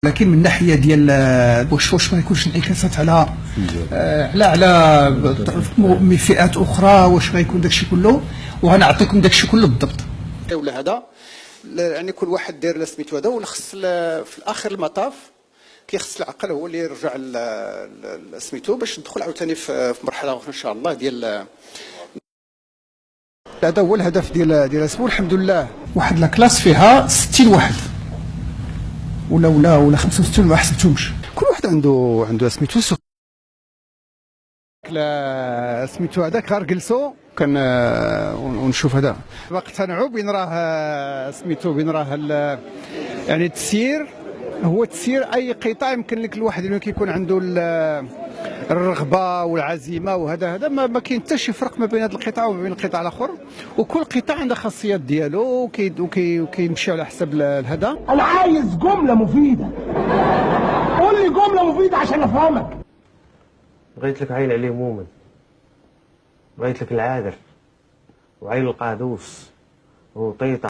لكن من الناحيه ديال واش ما يكونش انعكاسات على فئات اخرى، واش غيكون داكشي كله، وغنعطيكم داكشي كله بالضبط. ولا هذا يعني كل واحد داير سميتو هذا، ولا خص في الاخر المطاف كيخص العقل هو اللي يرجع سميتو باش ندخل عاوتاني في مرحله اخرى ان شاء الله ديال. هذا هو الهدف ديال اسمو. الحمد لله واحد لاكلاس فيها 60 واحد ولا 65 ما حسبتهمش. كل واحد عنده سميتو سميتو هذاك غير جلسوا كان ونشوف هذا باقي اقتنعوا بين راه سميتو بين راه يعني التسيير هو تسيير اي قطاع. يمكن لك الواحد اللي كيكون عنده الرغبه والعزيمه، وهذا ما كاين حتى شي فرق ما بين هذا القطاع وما بين القطاع الاخر، وكل قطاع عنده خاصيات ديالو وكيمشي على حسب هذا. انا عايز جمله مفيده، قول لي جمله مفيده عشان افهمك. بغيت لك عين عليه مومن، بغيت لك العادر وعين القادوس وطيطه.